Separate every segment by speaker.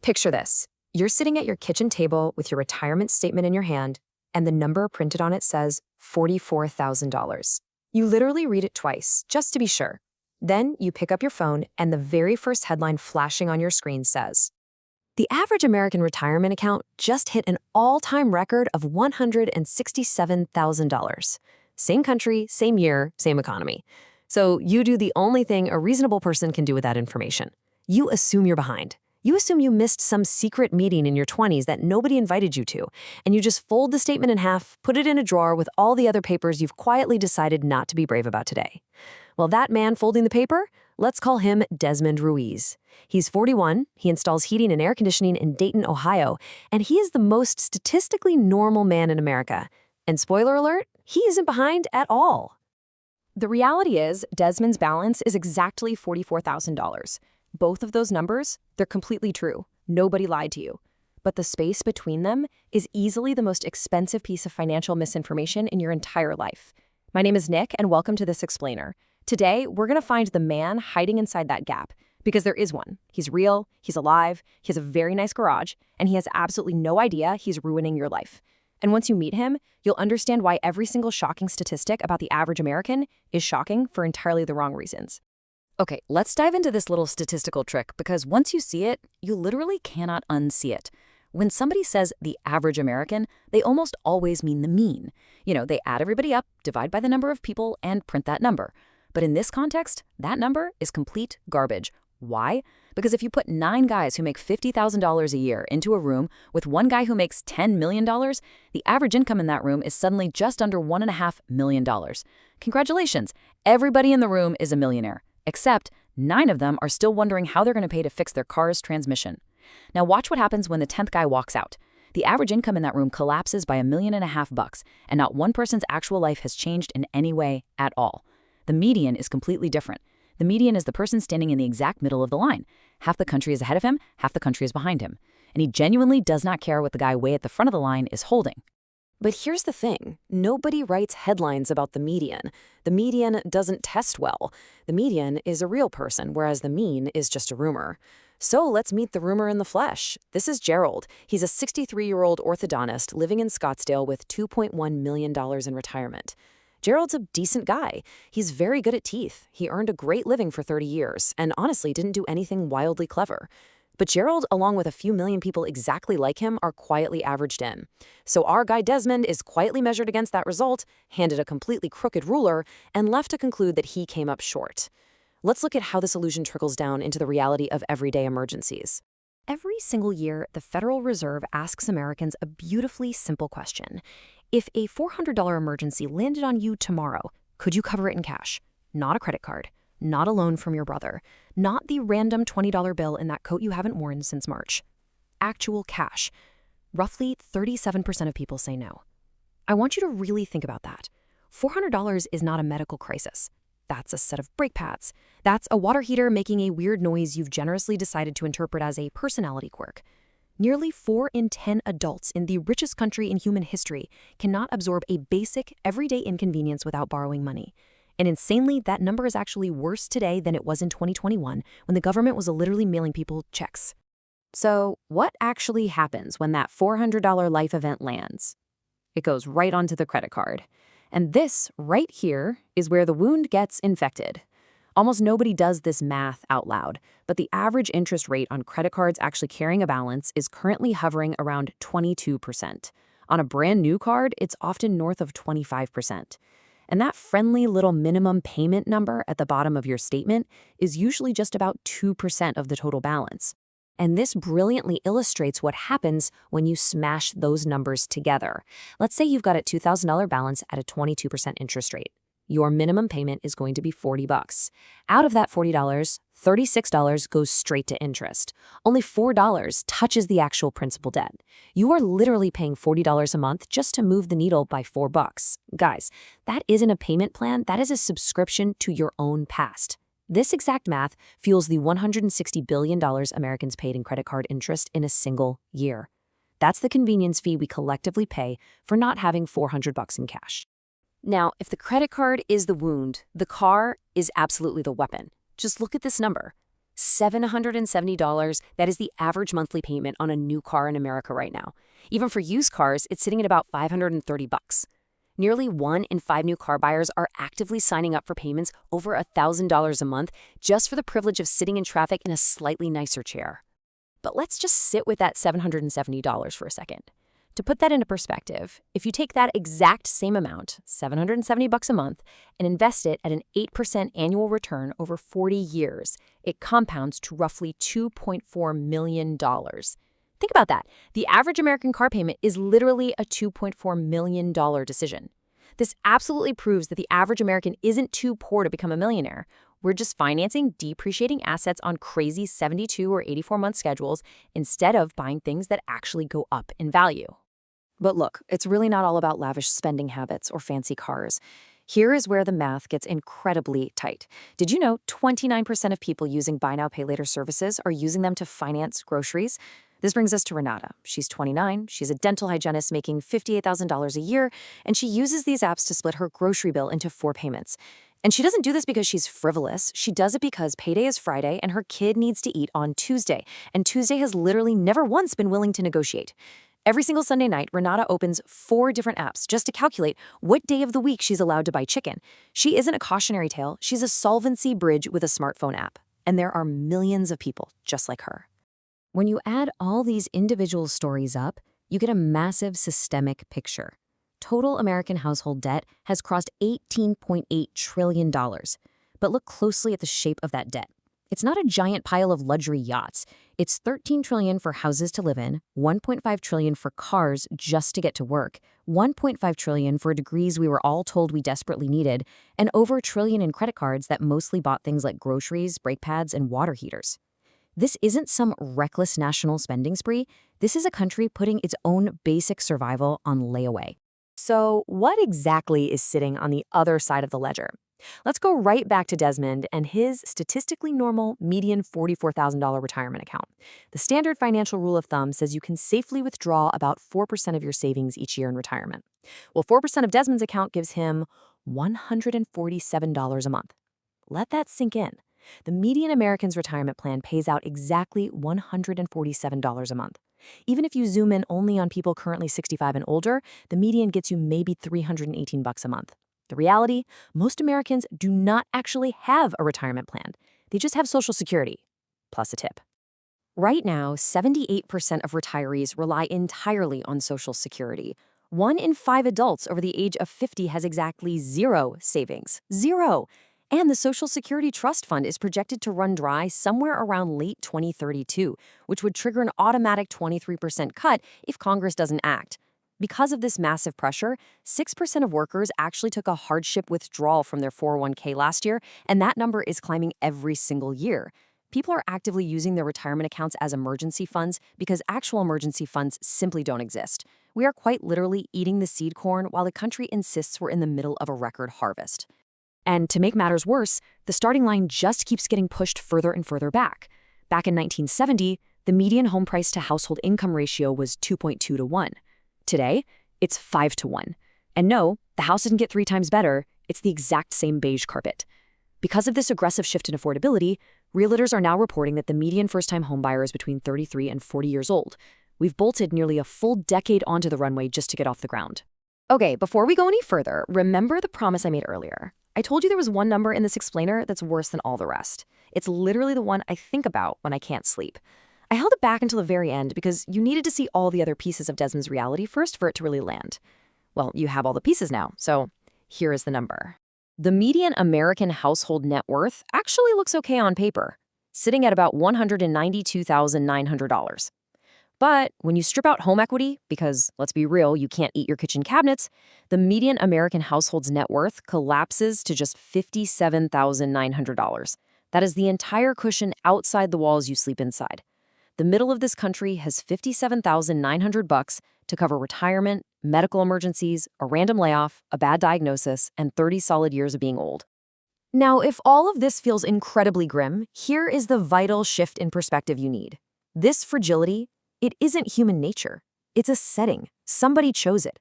Speaker 1: Picture this. You're sitting at your kitchen table with your retirement statement in your hand, and the number printed on it says $44,000. You literally read it twice, just to be sure. Then you pick up your phone, and the very first headline flashing on your screen says, "The average American retirement account just hit an all-time record of $167,000. Same country, same year, same economy." So you do the only thing a reasonable person can do with that information. You assume you're behind. You assume you missed some secret meeting in your 20s that nobody invited you to, and you just fold the statement in half, put it in a drawer with all the other papers you've quietly decided not to be brave about today. Well, that man folding the paper, let's call him Desmond Ruiz. He's 41, he installs heating and air conditioning in Dayton, Ohio, and he is the most statistically normal man in America. And spoiler alert, he isn't behind at all.
Speaker 2: The reality is, Desmond's balance is exactly $44,000. Both of those numbers, they're completely true. Nobody lied to you. But the space between them is easily the most expensive piece of financial misinformation in your entire life. My name is Nick, and welcome to This Explainer. Today, we're going to find the man hiding inside that gap, because there is one. He's real, he's alive, he has a very nice garage, and he has absolutely no idea he's ruining your life. And once you meet him, you'll understand why every single shocking statistic about the average American is shocking for entirely the wrong reasons.
Speaker 3: Okay, let's dive into this little statistical trick, because once you see it, you literally cannot unsee it. When somebody says the average American, they almost always mean the mean. They add everybody up, divide by the number of people, and print that number. But in this context, that number is complete garbage. Why? Because if you put 9 guys who make $50,000 a year into a room with one guy who makes $10 million, the average income in that room is suddenly just under $1.5 million. Congratulations, everybody in the room is a millionaire. Except 9 of them are still wondering how they're going to pay to fix their car's transmission. Now watch what happens when the 10th guy walks out. The average income in that room collapses by $1.5 million, and not one person's actual life has changed in any way at all. The median is completely different. The median is the person standing in the exact middle of the line. Half the country is ahead of him, half the country is behind him. And he genuinely does not care what the guy way at the front of the line is holding.
Speaker 1: But here's the thing. Nobody writes headlines about the median. The median doesn't test well. The median is a real person, whereas the mean is just a rumor. So let's meet the rumor in the flesh. This is Gerald. He's a 63-year-old orthodontist living in Scottsdale with $2.1 million in retirement. Gerald's a decent guy. He's very good at teeth. He earned a great living for 30 years and honestly didn't do anything wildly clever. But Gerald, along with a few million people exactly like him, are quietly averaged in. So our guy Desmond is quietly measured against that result, handed a completely crooked ruler, and left to conclude that he came up short. Let's look at how this illusion trickles down into the reality of everyday emergencies.
Speaker 2: Every single year, the Federal Reserve asks Americans a beautifully simple question. If a $400 emergency landed on you tomorrow, could you cover it in cash? Not a credit card. Not a loan from your brother. Not the random $20 bill in that coat you haven't worn since March. Actual cash. Roughly 37% of people say no. I want you to really think about that. $400 is not a medical crisis. That's a set of brake pads. That's a water heater making a weird noise you've generously decided to interpret as a personality quirk. Nearly 4 in 10 adults in the richest country in human history cannot absorb a basic, everyday inconvenience without borrowing money. And insanely, that number is actually worse today than it was in 2021, when the government was literally mailing people checks.
Speaker 1: So what actually happens when that $400 life event lands? It goes right onto the credit card. And this right here is where the wound gets infected. Almost nobody does this math out loud, but the average interest rate on credit cards actually carrying a balance is currently hovering around 22%. On a brand new card, it's often north of 25%. And that friendly little minimum payment number at the bottom of your statement is usually just about 2% of the total balance. And this brilliantly illustrates what happens when you smash those numbers together. Let's say you've got a $2,000 balance at a 22% interest rate. Your minimum payment is going to be $40. Out of that $40, $36 goes straight to interest. Only $4 touches the actual principal debt. You are literally paying $40 a month just to move the needle by $4. Guys, that isn't a payment plan, that is a subscription to your own past. This exact math fuels the $160 billion Americans paid in credit card interest in a single year. That's the convenience fee we collectively pay for not having $400 in cash. Now, if the credit card is the wound, the car is absolutely the weapon. Just look at this number. $770, that is the average monthly payment on a new car in America right now. Even for used cars, it's sitting at about $530. Nearly 1 in 5 new car buyers are actively signing up for payments over $1,000 a month just for the privilege of sitting in traffic in a slightly nicer chair. But let's just sit with that $770 for a second. To put that into perspective, if you take that exact same amount, $770 a month, and invest it at an 8% annual return over 40 years, it compounds to roughly $2.4 million. Think about that. The average American car payment is literally a $2.4 million decision. This absolutely proves that the average American isn't too poor to become a millionaire. We're just financing depreciating assets on crazy 72 or 84-month schedules instead of buying things that actually go up in value. But look, it's really not all about lavish spending habits or fancy cars. Here is where the math gets incredibly tight. Did you know 29% of people using Buy Now, Pay Later services are using them to finance groceries? This brings us to Renata. She's 29, she's a dental hygienist making $58,000 a year, and she uses these apps to split her grocery bill into 4 payments. And she doesn't do this because she's frivolous. She does it because payday is Friday and her kid needs to eat on Tuesday, and Tuesday has literally never once been willing to negotiate. Every single Sunday night, Renata opens 4 different apps just to calculate what day of the week she's allowed to buy chicken. She isn't a cautionary tale, she's a solvency bridge with a smartphone app. And there are millions of people just like her. When you add all these individual stories up, you get a massive systemic picture. Total American household debt has crossed $18.8 trillion. But look closely at the shape of that debt. It's not a giant pile of luxury yachts. It's $13 trillion for houses to live in, $1.5 trillion for cars just to get to work, $1.5 trillion for degrees we were all told we desperately needed, and over $1 trillion in credit cards that mostly bought things like groceries, brake pads, and water heaters. This isn't some reckless national spending spree. This is a country putting its own basic survival on layaway. So what exactly is sitting on the other side of the ledger? Let's go right back to Desmond and his statistically normal median $44,000 retirement account. The standard financial rule of thumb says you can safely withdraw about 4% of your savings each year in retirement. Well, 4% of Desmond's account gives him $147 a month. Let that sink in. The median American's retirement plan pays out exactly $147 a month. Even if you zoom in only on people currently 65 and older, the median gets you maybe $318 a month. The reality, most Americans do not actually have a retirement plan. They just have Social Security, plus a tip. Right now, 78% of retirees rely entirely on Social Security. 1 in 5 adults over the age of 50 has exactly 0 savings. 0! And the Social Security Trust Fund is projected to run dry somewhere around late 2032, which would trigger an automatic 23% cut if Congress doesn't act. Because of this massive pressure, 6% of workers actually took a hardship withdrawal from their 401k last year, and that number is climbing every single year. People are actively using their retirement accounts as emergency funds because actual emergency funds simply don't exist. We are quite literally eating the seed corn while the country insists we're in the middle of a record harvest. And to make matters worse, the starting line just keeps getting pushed further and further back. Back in 1970, the median home price to household income ratio was 2.2 to 1. Today, it's 5 to 1. And no, the house didn't get 3 times better, it's the exact same beige carpet. Because of this aggressive shift in affordability, realtors are now reporting that the median first-time homebuyer is between 33 and 40 years old. We've bolted nearly a full decade onto the runway just to get off the ground. Okay, before we go any further, remember the promise I made earlier. I told you there was one number in this explainer that's worse than all the rest. It's literally the one I think about when I can't sleep. I held it back until the very end because you needed to see all the other pieces of Desmond's reality first for it to really land. Well, you have all the pieces now, so here is the number. The median American household net worth actually looks okay on paper, sitting at about $192,900. But when you strip out home equity, because let's be real, you can't eat your kitchen cabinets, the median American household's net worth collapses to just $57,900. That is the entire cushion outside the walls you sleep inside. The middle of this country has $57,900 to cover retirement, medical emergencies, a random layoff, a bad diagnosis, and 30 solid years of being old. Now, if all of this feels incredibly grim, here is the vital shift in perspective you need. This fragility, it isn't human nature. It's a setting. Somebody chose it.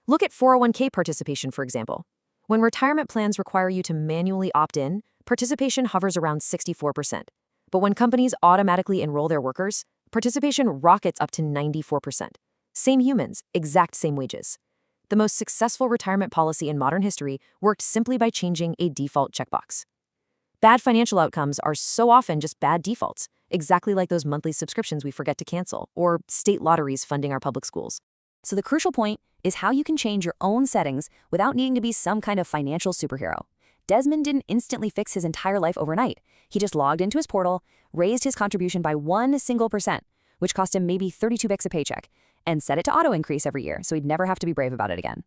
Speaker 1: Look at 401k participation, for example. When retirement plans require you to manually opt in, participation hovers around 64%. But when companies automatically enroll their workers, participation rockets up to 94%. Same humans, exact same wages. The most successful retirement policy in modern history worked simply by changing a default checkbox. Bad financial outcomes are so often just bad defaults, exactly like those monthly subscriptions we forget to cancel, or state lotteries funding our public schools.
Speaker 2: So the crucial point is how you can change your own settings without needing to be some kind of financial superhero. Desmond didn't instantly fix his entire life overnight. He just logged into his portal, raised his contribution by 1%, which cost him maybe 32 bucks a paycheck, and set it to auto-increase every year so he'd never have to be brave about it again.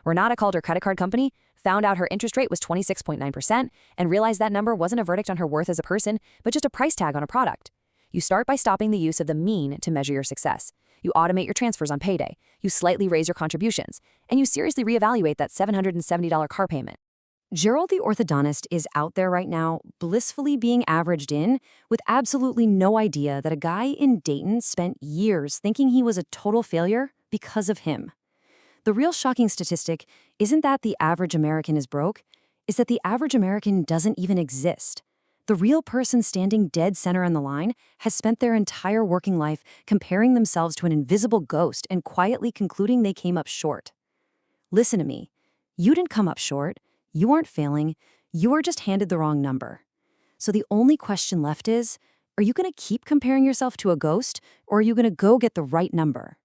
Speaker 2: Renata called her credit card company, found out her interest rate was 26.9%, and realized that number wasn't a verdict on her worth as a person, but just a price tag on a product. You start by stopping the use of the mean to measure your success. You automate your transfers on payday, you slightly raise your contributions, and you seriously reevaluate that $770 car payment.
Speaker 1: Gerald the orthodontist is out there right now, blissfully being averaged in, with absolutely no idea that a guy in Dayton spent years thinking he was a total failure because of him. The real shocking statistic isn't that the average American is broke, it's that the average American doesn't even exist. The real person standing dead center on the line has spent their entire working life comparing themselves to an invisible ghost and quietly concluding they came up short. Listen to me. You didn't come up short. You aren't failing. You were just handed the wrong number. So the only question left is, are you going to keep comparing yourself to a ghost, or are you going to go get the right number?